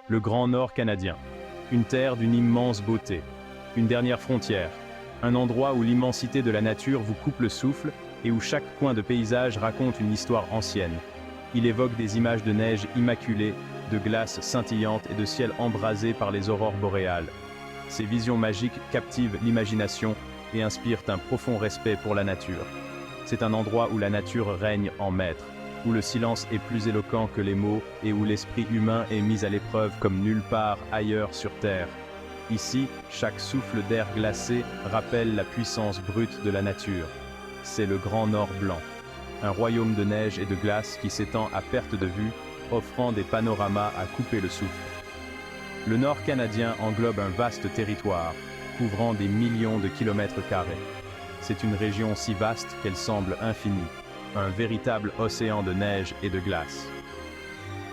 le Grand Nord canadien. Une terre d'une immense beauté. Une dernière frontière. Un endroit où l'immensité de la nature vous coupe le souffle et où chaque coin de paysage raconte une histoire ancienne. Il évoque des images de neige immaculée, de glace scintillante et de ciel embrasé par les aurores boréales. Ces visions magiques captivent l'imagination et inspirent un profond respect pour la nature. C'est un endroit où la nature règne en maître, où le silence est plus éloquent que les mots et où l'esprit humain est mis à l'épreuve comme nulle part ailleurs sur Terre. Ici, chaque souffle d'air glacé rappelle la puissance brute de la nature. C'est le Grand Nord blanc, un royaume de neige et de glace qui s'étend à perte de vue, offrant des panoramas à couper le souffle. Le Nord canadien englobe un vaste territoire, couvrant des millions de kilomètres carrés. C'est une région si vaste qu'elle semble infinie, un véritable océan de neige et de glace.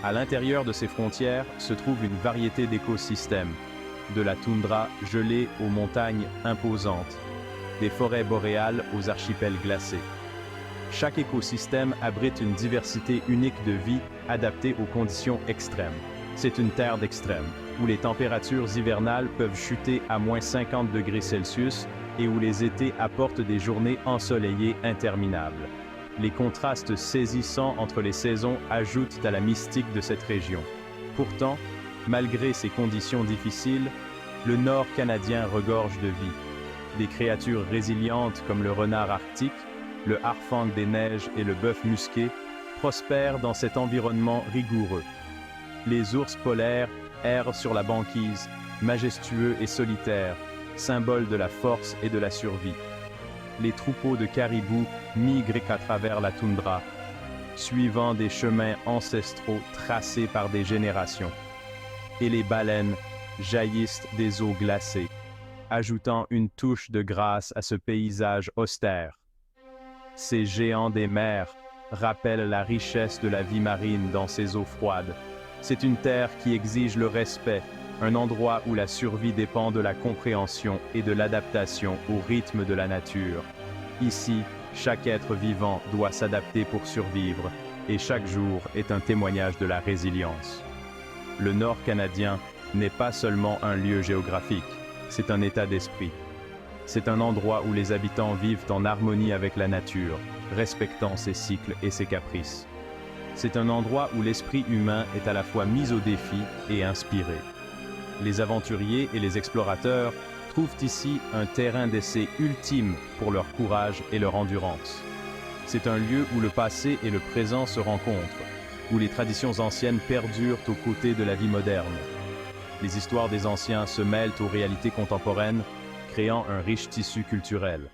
À l'intérieur de ces frontières se trouve une variété d'écosystèmes, de la toundra gelée aux montagnes imposantes, des forêts boréales aux archipels glacés. Chaque écosystème abrite une diversité unique de vie adaptée aux conditions extrêmes. C'est une terre d'extrêmes, où les températures hivernales peuvent chuter à -50 °C et où les étés apportent des journées ensoleillées interminables. Les contrastes saisissants entre les saisons ajoutent à la mystique de cette région. Pourtant, malgré ces conditions difficiles, le Nord canadien regorge de vie. Des créatures résilientes comme le renard arctique, le harfang des neiges et le bœuf musqué prospèrent dans cet environnement rigoureux. Les ours polaires errent sur la banquise, majestueux et solitaires, symbole de la force et de la survie. Les troupeaux de caribous migrent à travers la toundra, suivant des chemins ancestraux tracés par des générations. Et les baleines jaillissent des eaux glacées, ajoutant une touche de grâce à ce paysage austère. Ces géants des mers rappellent la richesse de la vie marine dans ces eaux froides. C'est une terre qui exige le respect, un endroit où la survie dépend de la compréhension et de l'adaptation au rythme de la nature. Ici, chaque être vivant doit s'adapter pour survivre, et chaque jour est un témoignage de la résilience. Le Nord canadien n'est pas seulement un lieu géographique, c'est un état d'esprit. C'est un endroit où les habitants vivent en harmonie avec la nature, respectant ses cycles et ses caprices. C'est un endroit où l'esprit humain est à la fois mis au défi et inspiré. Les aventuriers et les explorateurs trouvent ici un terrain d'essai ultime pour leur courage et leur endurance. C'est un lieu où le passé et le présent se rencontrent, où les traditions anciennes perdurent aux côtés de la vie moderne. Les histoires des anciens se mêlent aux réalités contemporaines, créant un riche tissu culturel.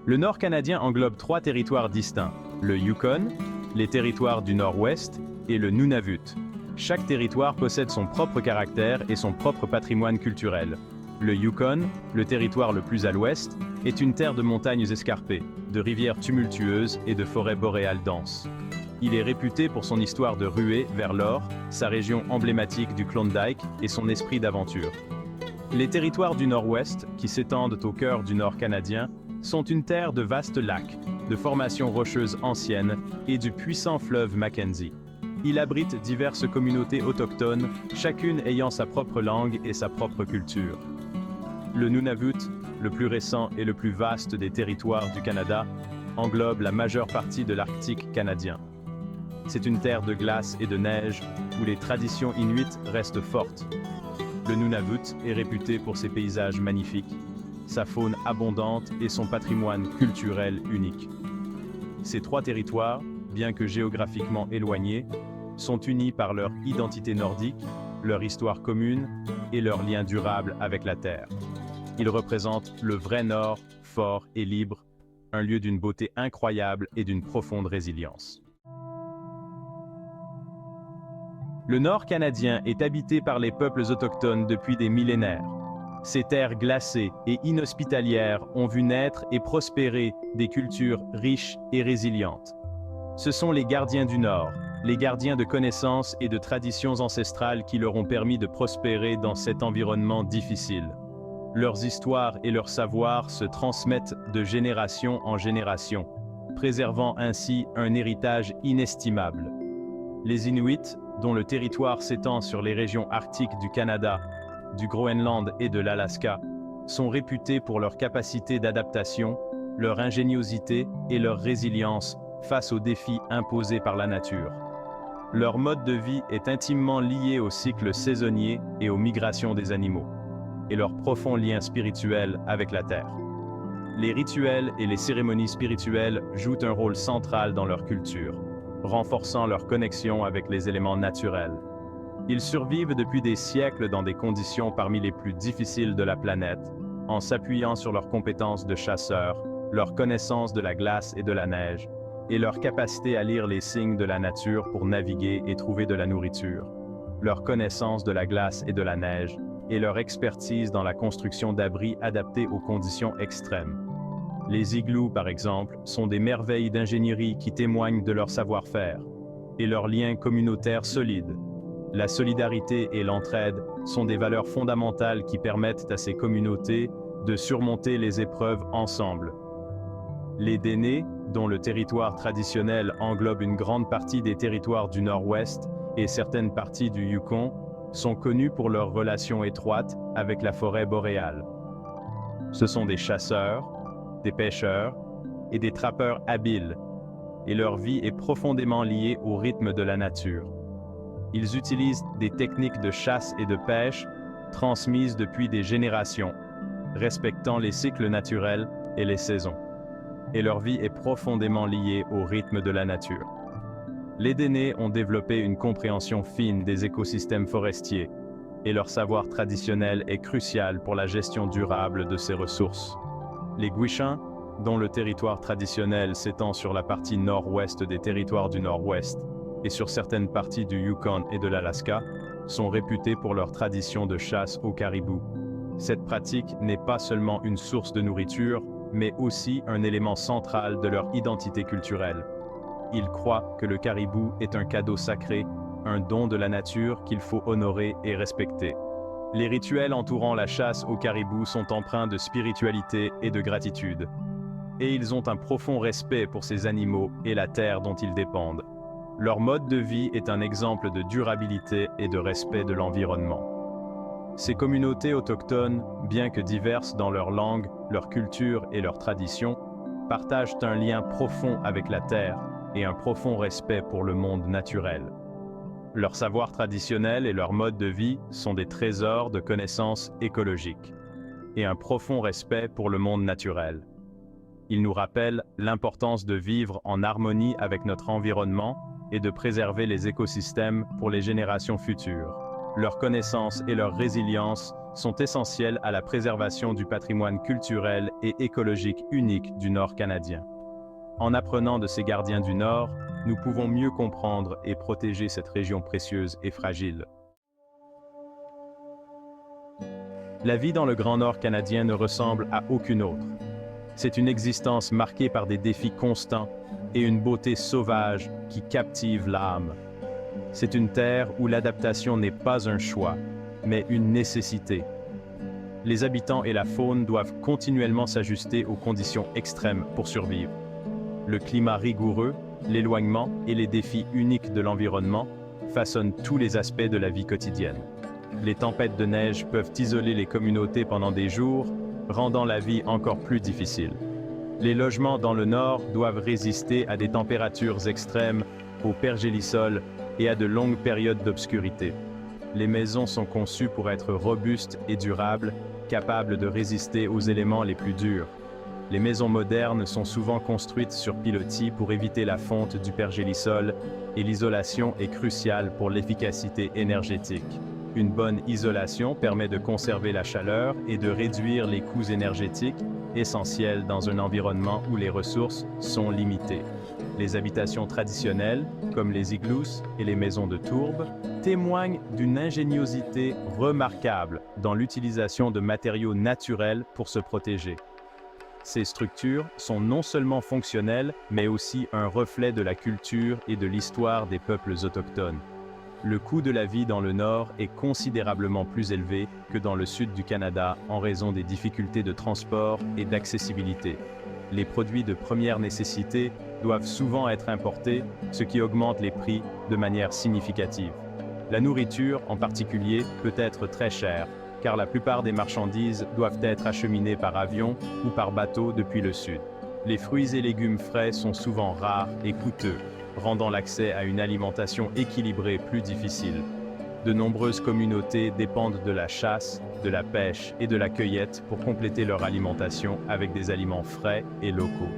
Le Nord canadien englobe 3 territoires distincts, le Yukon, les territoires du Nord-Ouest et le Nunavut. Chaque territoire possède son propre caractère et son propre patrimoine culturel. Le Yukon, le territoire le plus à l'ouest, est une terre de montagnes escarpées, de rivières tumultueuses et de forêts boréales denses. Il est réputé pour son histoire de ruée vers l'or, sa région emblématique du Klondike et son esprit d'aventure. Les territoires du Nord-Ouest, qui s'étendent au cœur du Nord canadien, sont une terre de vastes lacs, de formations rocheuses anciennes et du puissant fleuve Mackenzie. Il abrite diverses communautés autochtones, chacune ayant sa propre langue et sa propre culture. Le Nunavut, le plus récent et le plus vaste des territoires du Canada, englobe la majeure partie de l'Arctique canadien. C'est une terre de glace et de neige où les traditions inuites restent fortes. Le Nunavut est réputé pour ses paysages magnifiques, sa faune abondante et son patrimoine culturel unique. Ces 3 territoires, bien que géographiquement éloignés, sont unis par leur identité nordique, leur histoire commune et leur lien durable avec la Terre. Ils représentent le vrai Nord, fort et libre, un lieu d'une beauté incroyable et d'une profonde résilience. Le Nord canadien est habité par les peuples autochtones depuis des millénaires. Ces terres glacées et inhospitalières ont vu naître et prospérer des cultures riches et résilientes. Ce sont les gardiens du Nord, les gardiens de connaissances et de traditions ancestrales qui leur ont permis de prospérer dans cet environnement difficile. Leurs histoires et leurs savoirs se transmettent de génération en génération, préservant ainsi un héritage inestimable. Les Inuits, dont le territoire s'étend sur les régions arctiques du Canada, du Groenland et de l'Alaska, sont réputés pour leur capacité d'adaptation, leur ingéniosité et leur résilience face aux défis imposés par la nature. Leur mode de vie est intimement lié au cycle saisonnier et aux migrations des animaux, et leur profond lien spirituel avec la Terre. Les rituels et les cérémonies spirituelles jouent un rôle central dans leur culture, renforçant leur connexion avec les éléments naturels. Ils survivent depuis des siècles dans des conditions parmi les plus difficiles de la planète, en s'appuyant sur leurs compétences de chasseurs, leur connaissance de la glace et de la neige, et leur capacité à lire les signes de la nature pour naviguer et trouver de la nourriture. Leur connaissance de la glace et de la neige, et leur expertise dans la construction d'abris adaptés aux conditions extrêmes. Les igloos, par exemple, sont des merveilles d'ingénierie qui témoignent de leur savoir-faire, et leurs liens communautaires solides. La solidarité et l'entraide sont des valeurs fondamentales qui permettent à ces communautés de surmonter les épreuves ensemble. Les Dénés, dont le territoire traditionnel englobe une grande partie des territoires du Nord-Ouest et certaines parties du Yukon, sont connus pour leur relation étroite avec la forêt boréale. Ce sont des chasseurs, des pêcheurs et des trappeurs habiles, et leur vie est profondément liée au rythme de la nature. Ils utilisent des techniques de chasse et de pêche transmises depuis des générations, respectant les cycles naturels et les saisons. Et leur vie est profondément liée au rythme de la nature. Les Dénés ont développé une compréhension fine des écosystèmes forestiers, et leur savoir traditionnel est crucial pour la gestion durable de ces ressources. Les Gwich'ins, dont le territoire traditionnel s'étend sur la partie nord-ouest des territoires du Nord-Ouest et sur certaines parties du Yukon et de l'Alaska, sont réputés pour leur tradition de chasse au caribou. Cette pratique n'est pas seulement une source de nourriture, mais aussi un élément central de leur identité culturelle. Ils croient que le caribou est un cadeau sacré, un don de la nature qu'il faut honorer et respecter. Les rituels entourant la chasse au caribou sont empreints de spiritualité et de gratitude. Et ils ont un profond respect pour ces animaux et la terre dont ils dépendent. Leur mode de vie est un exemple de durabilité et de respect de l'environnement. Ces communautés autochtones, bien que diverses dans leur langue, leur culture et leurs traditions, partagent un lien profond avec la terre et un profond respect pour le monde naturel. Leur savoir traditionnel et leur mode de vie sont des trésors de connaissances écologiques et un profond respect pour le monde naturel. Ils nous rappellent l'importance de vivre en harmonie avec notre environnement et de préserver les écosystèmes pour les générations futures. Leurs connaissances et leur résilience sont essentielles à la préservation du patrimoine culturel et écologique unique du Nord canadien. En apprenant de ces gardiens du Nord, nous pouvons mieux comprendre et protéger cette région précieuse et fragile. La vie dans le Grand Nord canadien ne ressemble à aucune autre. C'est une existence marquée par des défis constants et une beauté sauvage qui captive l'âme. C'est une terre où l'adaptation n'est pas un choix, mais une nécessité. Les habitants et la faune doivent continuellement s'ajuster aux conditions extrêmes pour survivre. Le climat rigoureux, l'éloignement et les défis uniques de l'environnement façonnent tous les aspects de la vie quotidienne. Les tempêtes de neige peuvent isoler les communautés pendant des jours, rendant la vie encore plus difficile. Les logements dans le nord doivent résister à des températures extrêmes, au pergélisol et à de longues périodes d'obscurité. Les maisons sont conçues pour être robustes et durables, capables de résister aux éléments les plus durs. Les maisons modernes sont souvent construites sur pilotis pour éviter la fonte du pergélisol et l'isolation est cruciale pour l'efficacité énergétique. Une bonne isolation permet de conserver la chaleur et de réduire les coûts énergétiques, essentiels dans un environnement où les ressources sont limitées. Les habitations traditionnelles, comme les igloos et les maisons de tourbe, témoignent d'une ingéniosité remarquable dans l'utilisation de matériaux naturels pour se protéger. Ces structures sont non seulement fonctionnelles, mais aussi un reflet de la culture et de l'histoire des peuples autochtones. Le coût de la vie dans le Nord est considérablement plus élevé que dans le sud du Canada en raison des difficultés de transport et d'accessibilité. les produits de première nécessité doivent souvent être importés, ce qui augmente les prix de manière significative. La nourriture, en particulier, peut être très chère, car la plupart des marchandises doivent être acheminées par avion ou par bateau depuis le sud. Les fruits et légumes frais sont souvent rares et coûteux, rendant l'accès à une alimentation équilibrée plus difficile. De nombreuses communautés dépendent de la chasse, de la pêche et de la cueillette pour compléter leur alimentation avec des aliments frais et locaux.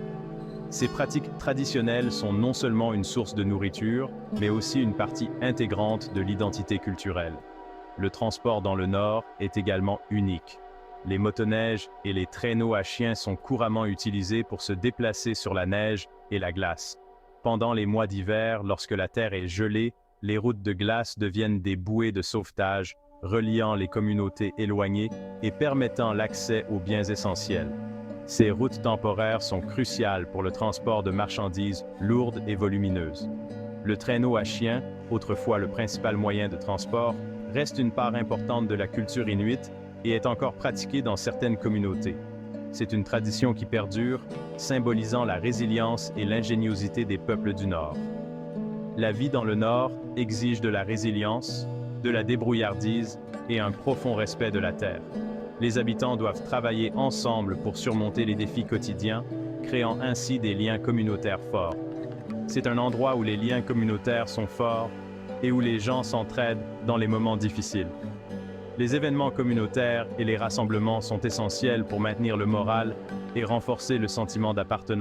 Ces pratiques traditionnelles sont non seulement une source de nourriture, mais aussi une partie intégrante de l'identité culturelle. Le transport dans le Nord est également unique. Les motoneiges et les traîneaux à chiens sont couramment utilisés pour se déplacer sur la neige et la glace. Pendant les mois d'hiver, lorsque la terre est gelée, les routes de glace deviennent des bouées de sauvetage, reliant les communautés éloignées et permettant l'accès aux biens essentiels. Ces routes temporaires sont cruciales pour le transport de marchandises lourdes et volumineuses. Le traîneau à chiens, autrefois le principal moyen de transport, reste une part importante de la culture inuite et est encore pratiqué dans certaines communautés. C'est une tradition qui perdure, symbolisant la résilience et l'ingéniosité des peuples du Nord. La vie dans le Nord exige de la résilience, de la débrouillardise et un profond respect de la terre. Les habitants doivent travailler ensemble pour surmonter les défis quotidiens, créant ainsi des liens communautaires forts. C'est un endroit où les liens communautaires sont forts et où les gens s'entraident dans les moments difficiles. Les événements communautaires et les rassemblements sont essentiels pour maintenir le moral et renforcer le sentiment d'appartenance.